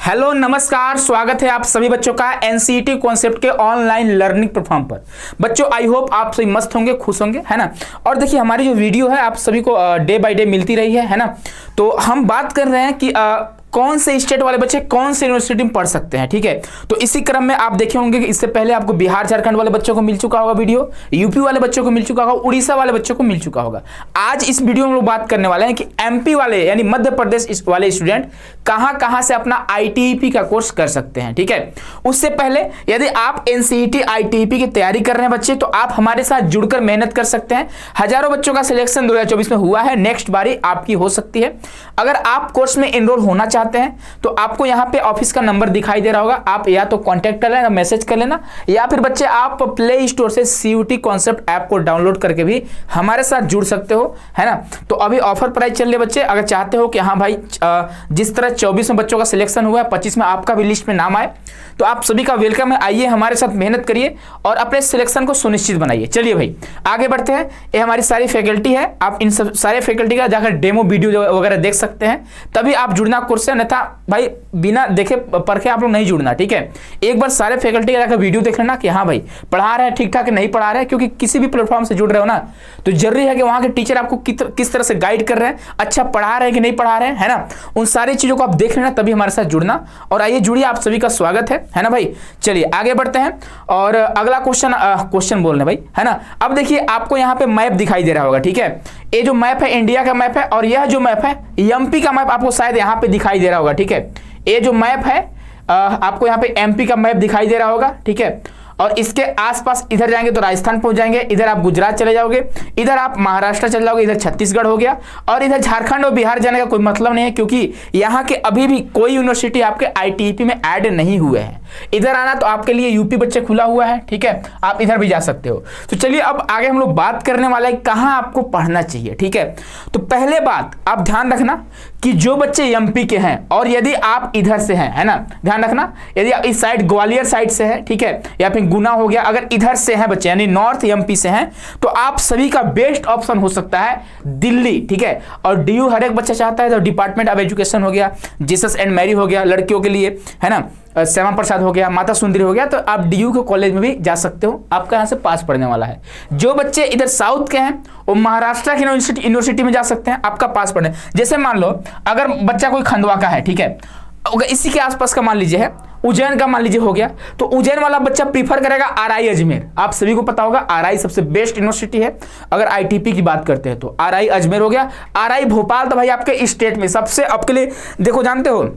Hello नमस्कार, स्वागत है आप सभी बच्चों का एनसीईटी कॉन्सेप्ट के ऑनलाइन लर्निंग प्लेटफॉर्म पर। बच्चों आई होप आप सभी मस्त होंगे, खुश होंगे, है ना। और देखिए हमारी जो वीडियो है आप सभी को डे बाय डे मिलती रही है ना। तो हम बात कर रहे हैं कि कौन से स्टेट वाले बच्चे कौन से यूनिवर्सिटी में पढ़ सकते हैं, ठीक है। तो इसी क्रम में आप देखे होंगे कि इससे पहले आपको बिहार झारखंड वाले बच्चों को मिल चुका होगा वीडियो, यूपी वाले बच्चों को मिल चुका होगा, उड़ीसा वाले बच्चों को मिल चुका होगा। आज इस वीडियो में लोग बात करने वाले हैं कि एमपी वाले यानी मध्य प्रदेश वाले स्टूडेंट कहां से अपना आईटीईपी का कोर्स कर सकते हैं, ठीक है। उससे पहले यदि आप एनसीईटी आईटीईपी की तैयारी कर रहे हैं बच्चे, तो आप हमारे साथ जुड़कर मेहनत कर सकते हैं। हजारों बच्चों का सिलेक्शन 2024 में हुआ है, नेक्स्ट बारी आपकी हो सकती है। अगर आप कोर्स में एनरोल होना चाहते हैं तो आपको यहाँ पे ऑफिस का नंबर दिखाई दे रहा होगा, आप या तो कांटेक्ट कर लेना, मैसेज कर लेना, या फिर बच्चे आप प्ले स्टोर से सीयूटी कॉन्सेप्ट ऐप को डाउनलोड करके भी हमारे साथ जुड़ सकते हो, है ना। तो अभी ऑफर प्राइस चल रही है बच्चे। अगर चाहते हो कि हाँ भाई जिस तरह 24 में बच्चों का सिलेक्शन हुआ है, 25 में आपका भी लिस्ट में नाम आए, तो आप सभी का वेलकम है। आइए हमारे साथ मेहनत करिए और अपने सिलेक्शन को सुनिश्चित बनाइए। चलिए भाई आगे बढ़ते हैं। ये हमारी सारी फैकल्टी है, आप इन सब सारे फैकल्टी का जाकर डेमो वीडियो वगैरह देख सकते हैं, तभी आप जुड़ना कोर्स से, अन्यथा भाई बिना देखे परखे आप लोग नहीं जुड़ना, ठीक है। एक बार सारे फैकल्टी का जाकर वीडियो देख लेना कि हाँ भाई पढ़ा रहे हैं ठीक ठाक, नहीं पढ़ा रहे हैं, क्योंकि किसी भी प्लेटफॉर्म से जुड़ रहे हो ना, तो जरूरी है कि वहां के टीचर आपको किस तरह से गाइड कर रहे हैं, अच्छा पढ़ा रहे हैं कि नहीं पढ़ा रहे हैं, है ना। उन सारी चीजों को आप देख लेना, तभी हमारे साथ जुड़ना। और आइए जुड़िए, आप सभी का स्वागत है ना भाई। चलिए आगे बढ़ते हैं और अगला क्वेश्चन बोलने भाई, है ना। अब देखिए आपको यहाँ पे मैप दिखाई दे रहा होगा, ठीक है। ये जो मैप है इंडिया का मैप है, और यह जो मैप है एमपी का मैप आपको शायद यहाँ पे दिखाई दे रहा होगा, ठीक है। ये जो मैप है आपको यहाँ पे एमपी का मैप दिखाई दे रहा होगा, ठीक है। और इसके आसपास इधर जाएंगे तो राजस्थान पहुंच जाएंगे, इधर आप गुजरात चले जाओगे, इधर आप महाराष्ट्र चले जाओगे, इधर छत्तीसगढ़ हो गया, और इधर झारखंड और बिहार जाने का कोई मतलब नहीं है, क्योंकि यहाँ के अभी भी कोई यूनिवर्सिटी आपके आईटीईपी में ऐड नहीं हुए हैं। इधर आना तो आपके लिए यूपी बच्चे खुला हुआ है, ठीक है, आप इधर भी जा सकते हो। तो चलिए अब आगे हम लोग बात करने वाले हैं कहाँ आपको पढ़ना चाहिए, ठीक है। तो पहले बात आप ध्यान रखना कि जो बच्चे एमपी के हैं, और यदि आप इधर से हैं, है ना, ध्यान रखना, यदि आप इस साइड ग्वालियर साइड से है, ठीक है, या फिर गुना हो गया, अगर इधर से हैं बच्चे यानी नॉर्थ एमपी से हैं, तो आप सभी का बेस्ट ऑप्शन हो सकता है दिल्ली, ठीक है। और डीयू हर एक बच्चा चाहता है, तो डिपार्टमेंट ऑफ एजुकेशन हो गया, जीसस एंड मैरी हो गया लड़कियों के लिए, है ना, श्यामा प्रसाद हो गया, माता सुंदरी हो गया, तो आप डीयू के कॉलेज में भी जा सकते हो, आपका यहाँ से पास पढ़ने वाला है। जो बच्चे इधर साउथ के हैं वो महाराष्ट्र की यूनिवर्सिटी में जा सकते हैं, आपका पास पढ़ने। जैसे मान लो अगर बच्चा कोई खंडवा का है, ठीक है, इसी के आसपास का मान लीजिए है, उज्जैन का मान लीजिए हो गया, तो उज्जैन वाला बच्चा प्रीफर करेगा आरआई अजमेर। आप सभी को पता होगा आरआई सबसे बेस्ट यूनिवर्सिटी है अगर आईटीपी की बात करते हैं, तो आरआई अजमेर हो गया। आरआई भोपाल तो भाई आपके स्टेट में सबसे आपके लिए देखो, जानते हो,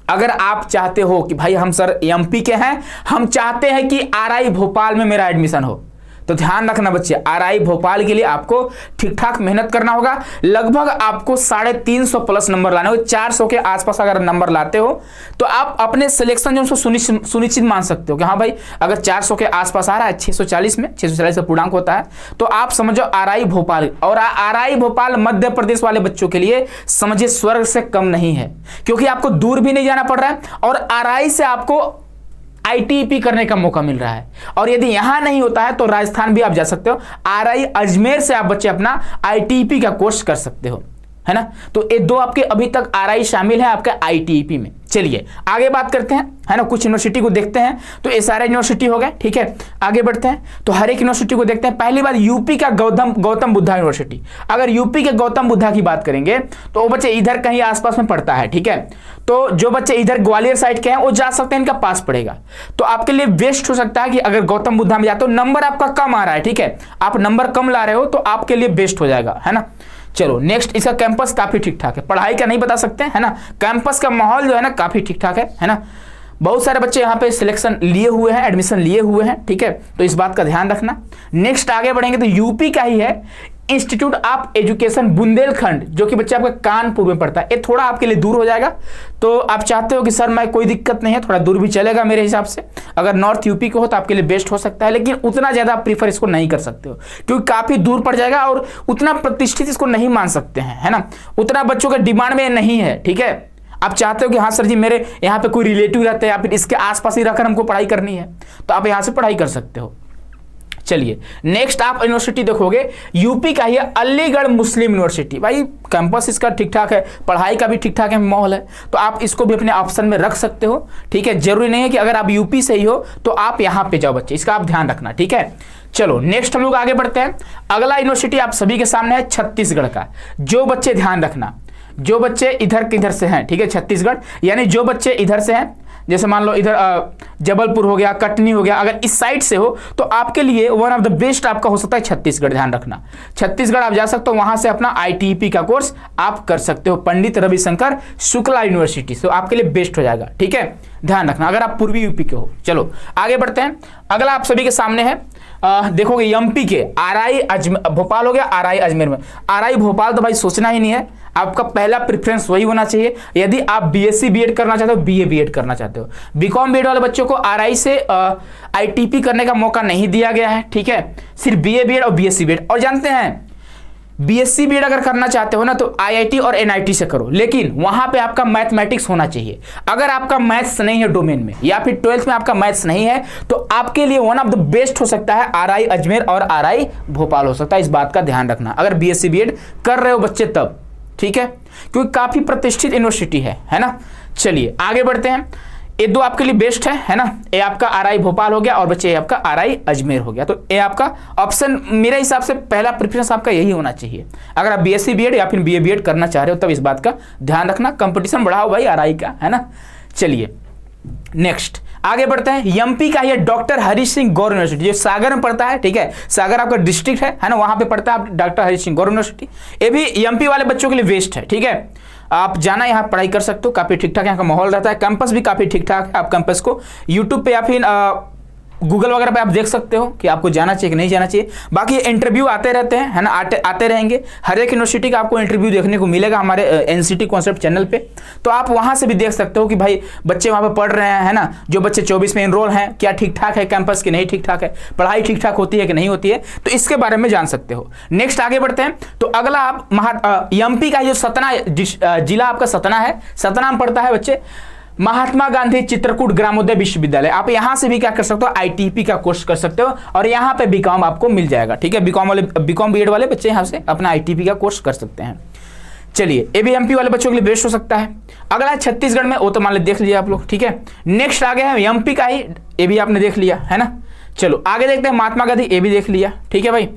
अगर आप चाहते हो कि भाई हम सर एमपी के हैं, हम चाहते हैं कि आरआई भोपाल में मेरा एडमिशन हो, तो ध्यान रखना बच्चे, आरआई भोपाल के लिए आपको ठीक ठाक मेहनत करना होगा। लगभग आपको 350 प्लस नंबर लाने होंगे, 400 के आसपास अगर नंबर लाते हो तो आप अपने सिलेक्शन जो उसको सुनिश्चित मान सकते हो कि हाँ भाई अगर 400 के आसपास आ रहा है, 640 में 640 का पूर्णांक होता है, तो आप समझो आरआई भोपाल। और आरआई भोपाल मध्य प्रदेश वाले बच्चों के लिए समझिए स्वर्ग से कम नहीं है, क्योंकि आपको दूर भी नहीं जाना पड़ रहा है, और आरआई से आपको आईटीईपी करने का मौका मिल रहा है। और यदि यहां नहीं होता है तो राजस्थान भी आप जा सकते हो, आरआई अजमेर से आप बच्चे अपना आईटीईपी का कोर्स कर सकते हो, है ना। तो ये दो आपके अभी तक आरआई शामिल है आपके आईटीईपी में। चलिए आगे बात करते हैं, है ना, कुछ यूनिवर्सिटी को देखते हैं। तो ये सारे यूनिवर्सिटी हो गए, ठीक है। आगे बढ़ते हैं तो हर एक यूनिवर्सिटी को देखते हैं। पहली बात यूपी का गौतम बुद्धा यूनिवर्सिटी। अगर यूपी के गौतम बुद्धा की बात करेंगे तो वो बच्चे इधर कहीं आसपास में पढ़ता है, ठीक है। तो जो बच्चे इधर ग्वालियर साइड के हैं वो जा सकते हैं, इनका पास पड़ेगा, तो आपके लिए बेस्ट हो सकता है कि अगर गौतम बुद्धा में जाते हो, नंबर आपका कम आ रहा है, ठीक है, आप नंबर कम ला रहे हो, तो आपके लिए बेस्ट हो जाएगा, है ना। चलो नेक्स्ट, इसका कैंपस काफी ठीक ठाक है, पढ़ाई का नहीं बता सकते, है ना, कैंपस का माहौल जो है ना काफी ठीक ठाक है ना। बहुत सारे बच्चे यहाँ पे सिलेक्शन लिए हुए हैं, एडमिशन लिए हुए हैं, ठीक है, तो इस बात का ध्यान रखना। नेक्स्ट आगे बढ़ेंगे तो यूपी का ही है इंस्टीट्यूट ऑफ एजुकेशन बुंदेलखंड, जो कि बच्चे आपका कानपुर में पड़ता है। ये थोड़ा आपके लिए दूर हो जाएगा, तो आप चाहते हो कि सर मैं कोई दिक्कत नहीं है, थोड़ा दूर भी चलेगा मेरे हिसाब से, अगर नॉर्थ यूपी को हो तो आपके लिए बेस्ट हो सकता है, लेकिन उतना ज़्यादा आप प्रीफर इसको नहीं कर सकते हो, क्योंकि काफ़ी दूर पड़ जाएगा और उतना प्रतिष्ठित इसको नहीं मान सकते हैं, है ना, उतना बच्चों के डिमांड में नहीं है, ठीक है। आप चाहते हो कि हाँ सर जी मेरे यहाँ पे कोई रिलेटिव रहते हैं या फिर इसके आसपास ही रहकर हमको पढ़ाई करनी है, तो आप यहाँ से पढ़ाई कर सकते हो। चलिए नेक्स्ट आप यूनिवर्सिटी देखोगे, यूपी का ही अलीगढ़ मुस्लिम यूनिवर्सिटी। भाई कैंपस इसका ठीक ठाक है, पढ़ाई का भी ठीक ठाक है, माहौल है, तो आप इसको भी अपने ऑप्शन में रख सकते हो। ठीक है, जरूरी नहीं है कि अगर आप यूपी से ही हो तो आप यहाँ पे जाओ बच्चे, इसका आप ध्यान रखना। ठीक है, चलो नेक्स्ट हम लोग आगे बढ़ते हैं। अगला यूनिवर्सिटी आप सभी के सामने है छत्तीसगढ़ का। जो बच्चे ध्यान रखना, जो बच्चे इधर किधर से हैं, ठीक है, छत्तीसगढ़ यानी जो बच्चे इधर से हैं, जैसे मान लो इधर जबलपुर हो गया, कटनी हो गया, अगर इस साइड से हो तो आपके लिए वन ऑफ द बेस्ट आपका हो सकता है छत्तीसगढ़। ध्यान रखना, छत्तीसगढ़ आप जा सकते हो, वहां से अपना आईटीपी का कोर्स आप कर सकते हो, पंडित रविशंकर शुक्ला यूनिवर्सिटी, तो आपके लिए बेस्ट हो जाएगा। ठीक है, ध्यान रखना अगर आप पूर्वी यूपी के हो। चलो आगे बढ़ते हैं। अगला आप सभी के सामने है, देखोगे एमपी के आरआई भोपाल हो गया, आरआई अजमेर में। आरआई भोपाल तो भाई सोचना ही नहीं है, आपका पहला प्रेफरेंस वही होना चाहिए यदि आप बीएससी बीएड करना चाहते हो, बीए बीएड करना चाहते हो। बीकॉम बीएड वाले बच्चों को आरआई से आईटीपी करने का मौका नहीं दिया गया है। ठीक है, सिर्फ बीए बीएड और बीएससी बीएड। और जानते हैं बीएससी बीएड अगर करना चाहते हो ना तो आईआईटी और एनआईटी से करो, लेकिन वहां पे आपका मैथमेटिक्स होना चाहिए। अगर आपका मैथ्स नहीं है डोमेन में, या फिर 12th में आपका मैथ्स नहीं है, तो आपके लिए वन ऑफ द बेस्ट हो सकता है आरआई अजमेर और आरआई भोपाल हो सकता है। इस बात का ध्यान रखना अगर बीएससी बीएड कर रहे हो बच्चे तब। ठीक है, क्योंकि काफी प्रतिष्ठित यूनिवर्सिटी है ना। चलिए आगे बढ़ते हैं। ये दो आपके लिए बेस्ट है ना, ये आपका आरआई भोपाल हो गया और बच्चे ये आपका आरआई अजमेर हो गया। तो ये आपका ऑप्शन मेरे हिसाब से पहला प्रेफरेंस आपका यही होना चाहिए अगर आप बीएससी बीएड या फिर बीए बीएड करना चाह रहे हो, तब इस बात का ध्यान रखना। कंपटीशन बढ़ाओ भाई आरआई का, है ना। चलिए नेक्स्ट आगे बढ़ते हैं। एमपी का ये डॉक्टर हरि सिंह गौर यूनिवर्सिटी, जो सागर में पड़ता है। ठीक है, सागर आपका डिस्ट्रिक्ट है ना, वहां पे पड़ता है डॉक्टर हरि सिंह गौर यूनिवर्सिटी। ये भी एमपी वाले बच्चों के लिए बेस्ट है। ठीक है, आप जाना यहाँ पढ़ाई कर सकते हो, काफी ठीक ठाक यहाँ का माहौल रहता है, कैंपस भी काफी ठीक ठाक है। आप कैंपस को यूट्यूब पे या फिर गूगल वगैरह पे आप देख सकते हो कि आपको जाना चाहिए कि नहीं जाना चाहिए। बाकी इंटरव्यू आते रहते हैं, है ना, आते रहेंगे। हर एक यूनिवर्सिटी का आपको इंटरव्यू देखने को मिलेगा हमारे एनसीटी कॉन्सेप्ट चैनल पे, तो आप वहां से भी देख सकते हो कि भाई बच्चे वहां पे पढ़ रहे हैं, है ना। जो बच्चे 24 में एनरोल हैं, क्या ठीक ठाक है कैंपस की नहीं ठीक ठाक है, पढ़ाई ठीक ठाक होती है कि नहीं होती है, तो इसके बारे में जान सकते हो। नेक्स्ट आगे बढ़ते हैं। तो अगला आप एमपी का जो सतना जिला आपका सतना है, सतना में पड़ता है बच्चे महात्मा गांधी चित्रकूट ग्रामोदय विश्वविद्यालय। आप यहां से भी क्या कर सकते हो, आईटीपी का कोर्स कर सकते हो, और यहां पे बीकॉम आपको मिल जाएगा। ठीक है, बीकॉम बीएड वाले बच्चे यहां से अपना आईटीपी का कोर्स कर सकते हैं। चलिए ये भी एमपी वाले बच्चों के लिए बेस्ट हो सकता है। अगला है छत्तीसगढ़ में, वो तो मान ली देख लीजिए आप लोग। ठीक है, नेक्स्ट आगे है एमपी का ही, ये भी आपने देख लिया है ना। चलो आगे देखते हैं महात्मा गांधी, ये भी देख लिया। ठीक है भाई,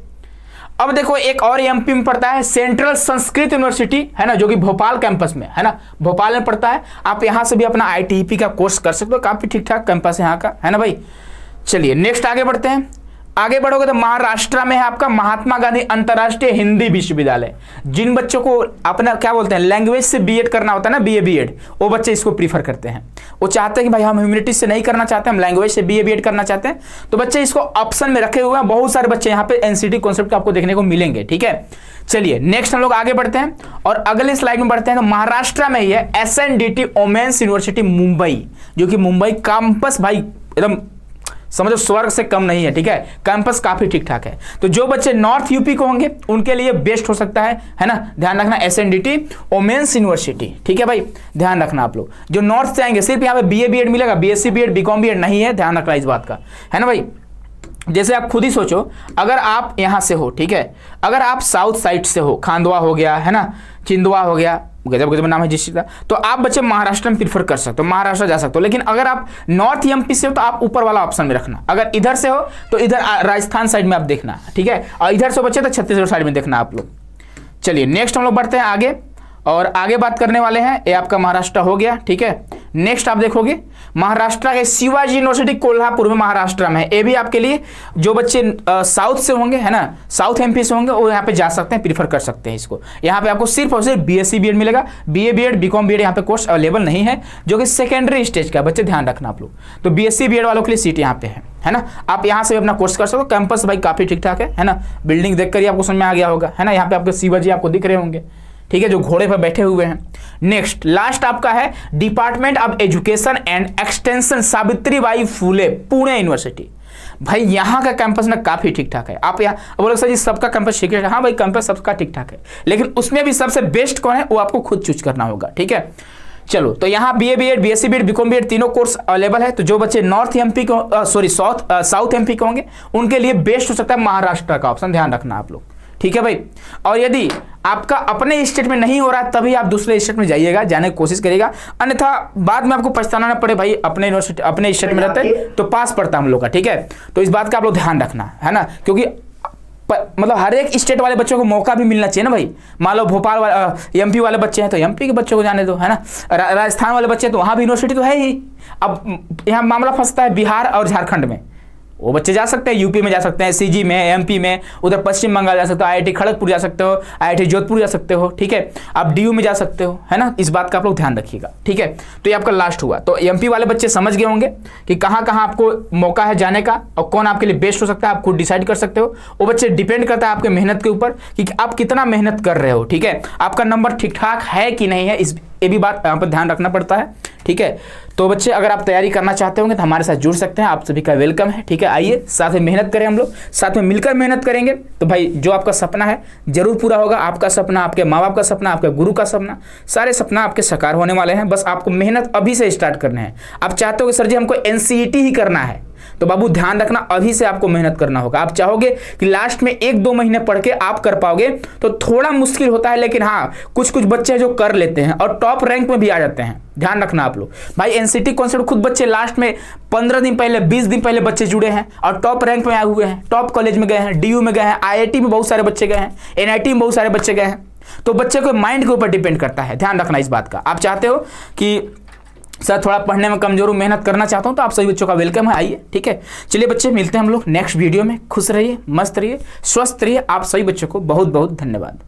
अब देखो एक और एमपी में पड़ता है सेंट्रल संस्कृत यूनिवर्सिटी, है ना, जो कि भोपाल कैंपस में है ना, भोपाल में पड़ता है। आप यहां से भी अपना आईटीपी का कोर्स कर सकते हो, काफी ठीक ठाक कैंपस है यहाँ का, है ना भाई। चलिए नेक्स्ट आगे बढ़ते हैं। आगे बढ़ोगे तो महाराष्ट्र में है आपका महात्मा गांधी अंतर्राष्ट्रीय हिंदी विश्वविद्यालय। जिन बच्चों को अपना क्या बोलते हैं लैंग्वेज से बीएड करना होता है ना, बीए बीएड, वो बच्चे इसको प्रीफर करते हैं। वो चाहते हैं कि भाई हम ह्यूमैनिटीज से नहीं करना चाहते, हम लैंग्वेज से बीए बीएड करना चाहते हैं, तो बच्चे इसको ऑप्शन में रखे हुए हैं। बहुत सारे बच्चे यहाँ पे एनसीटी कॉन्सेप्ट आपको देखने को मिलेंगे। ठीक है, चलिए नेक्स्ट हम लोग आगे बढ़ते हैं और अगले स्लाइड में बढ़ते हैं। तो महाराष्ट्र में ही है एसएनडीटी वुमेन्स यूनिवर्सिटी मुंबई, जो कि मुंबई कैंपस भाई एकदम समझो स्वर्ग से कम नहीं है। ठीक है, कैंपस काफी ठीक ठाक है। तो जो बच्चे नॉर्थ यूपी को होंगे उनके लिए बेस्ट हो सकता है ना। ध्यान रखना एसएनडीटी वुमेन्स यूनिवर्सिटी। ठीक है भाई, ध्यान रखना आप लोग जो नॉर्थ से आएंगे सिर्फ यहाँ पे बीए बीएड मिलेगा, बीएससी बीएड बीकॉम बीएड नहीं है, ध्यान रखना इस बात का, है ना भाई। जैसे आप खुद ही सोचो, अगर आप यहाँ से हो, ठीक है, अगर आप साउथ साइड से हो, खांडवा हो गया, है ना, चिंदवा हो गया, गजब गजब नाम है जिस चीज का, तो आप बच्चे महाराष्ट्र में प्रीफर कर सकते हो, महाराष्ट्र जा सकते हो। लेकिन अगर आप नॉर्थ एमपी से हो तो आप ऊपर वाला ऑप्शन में रखना। अगर इधर से हो तो इधर राजस्थान साइड में आप देखना, ठीक है, और इधर से बच्चे तो छत्तीसगढ़ साइड में देखना आप लोग। चलिए नेक्स्ट हम लोग बढ़ते हैं आगे और आगे बात करने वाले हैं। ये आपका महाराष्ट्र हो गया। ठीक है, नेक्स्ट आप देखोगे महाराष्ट्र के शिवाजी यूनिवर्सिटी कोल्हापुर में महाराष्ट्र में है। ये भी आपके लिए जो बच्चे साउथ से होंगे, है ना, साउथ एमपी से होंगे, वो यहाँ पे जा सकते हैं, प्रीफर कर सकते हैं इसको। यहाँ पे आपको सिर्फ और सिर्फ बीएससी बीएड मिलेगा, बीए बीएड बीकॉम बीएड यहाँ पे कोर्स अवेलेबल नहीं है, जो कि सेकेंडरी स्टेज का, बच्चे ध्यान रखना आप लोग। तो बीएससी बीएड वालों के लिए सीट यहाँ पे है ना। आप यहाँ से अपना कोर्स कर सकते हो। कैंपस भाई काफी ठीक ठाक है ना, बिल्डिंग देखकर ही आपको समझ में आ गया होगा, है ना। यहाँ पे आपके शिवाजी आपको दिख रहे होंगे, ठीक है, जो घोड़े पर बैठे हुए हैं। नेक्स्ट लास्ट आपका है department of education and extension Savitribai Phule Pune university. भाई यहाँ का कैंपस ना काफी ठीक ठाक है। आप यहाँ बोलो सर जी सबका कैंपस ठीक है, हाँ भाई कैंपस सबका ठीक ठाक है, लेकिन उसमें भी सबसे बेस्ट कौन है वो आपको खुद चूज करना होगा। ठीक है, चलो, तो यहाँ BA BEd, BSc BEd, BCom BEd तीनों कोर्स अवेलेबल है। तो जो बच्चे नॉर्थ एमपी के साउथ एमपी के होंगे उनके लिए बेस्ट हो सकता है महाराष्ट्र का ऑप्शन, ध्यान रखना आप लोग, ठीक है भाई। और यदि आपका अपने स्टेट में नहीं हो रहा है तभी आप दूसरे स्टेट में जाइएगा, जाने की कोशिश करिएगा, अन्यथा बाद में आपको पछताना ना पड़े भाई अपने यूनिवर्सिटी अपने स्टेट में रहते तो पास पड़ता हम लोग का, ठीक है। तो इस बात का आप लोग ध्यान रखना है ना, क्योंकि मतलब हर एक स्टेट वाले बच्चों को मौका भी मिलना चाहिए ना भाई। मान लो भोपाल वाले एमपी वाले बच्चे हैं तो एमपी के बच्चों को जाने दो, है ना। राजस्थान वाले बच्चे तो वहाँ भी यूनिवर्सिटी तो है ही। अब यहाँ मामला फंसता है बिहार और झारखंड में, वो बच्चे जा सकते हैं, यूपी में जा सकते हैं, सीजी में, एमपी में, उधर पश्चिम बंगाल जा सकते हो, आईआईटी खड़गपुर जा सकते हो, आईआईटी जोधपुर जा सकते हो, ठीक है। आप डीयू में जा सकते हो, है ना। इस बात का आप लोग ध्यान रखिएगा, ठीक है। तो ये आपका लास्ट हुआ। तो एमपी वाले बच्चे समझ गए होंगे कि कहाँ कहाँ आपको मौका है जाने का और कौन आपके लिए बेस्ट हो सकता है, आप खुद डिसाइड कर सकते हो। वो बच्चे डिपेंड करता है आपके मेहनत के ऊपर कि आप कितना मेहनत कर रहे हो, ठीक है। आपका नंबर ठीक ठाक है कि नहीं है, ये भी बात यहाँ पर ध्यान रखना पड़ता है, ठीक है। तो बच्चे अगर आप तैयारी करना चाहते होंगे तो हमारे साथ जुड़ सकते हैं, आप सभी का वेलकम है, ठीक है। आइए साथ में मेहनत करें, हम लोग साथ में मिलकर मेहनत करेंगे तो भाई जो आपका सपना है जरूर पूरा होगा। आपका सपना, आपके माँ बाप का सपना, आपके गुरु का सपना, सारे सपना आपके साकार होने वाले हैं। बस आपको मेहनत अभी से स्टार्ट करने हैं। आप चाहते हो कि सर जी हमको एनसीईटी ही करना है, तो बाबू ध्यान रखना अभी से आपको मेहनत करना होगा। आप चाहोगे कि लास्ट में 1-2 महीने पढ़ के आप कर पाओगे तो थोड़ा मुश्किल होता है, लेकिन हाँ कुछ बच्चे जो कर लेते हैं और टॉप रैंक में भी आ जाते हैं। ध्यान रखना आप लोग भाई, एनसीईटी कॉन्सेप्ट खुद बच्चे लास्ट में 15 दिन पहले 20 दिन पहले बच्चे जुड़े हैं और टॉप रैंक में आए हुए हैं, टॉप कॉलेज में गए हैं, डीयू में गए हैं, आईआईटी में बहुत सारे बच्चे गए हैं, एनआईटी में बहुत सारे बच्चे गए हैं। तो बच्चे को माइंड के ऊपर डिपेंड करता है, ध्यान रखना इस बात का। आप चाहते हो कि सर थोड़ा पढ़ने में कमजोर हूँ, मेहनत करना चाहता हूँ, तो आप सभी बच्चों का वेलकम है, आइए, ठीक है। चलिए बच्चे मिलते हैं हम लोग नेक्स्ट वीडियो में। खुश रहिए, मस्त रहिए, स्वस्थ रहिए। आप सभी बच्चों को बहुत बहुत धन्यवाद।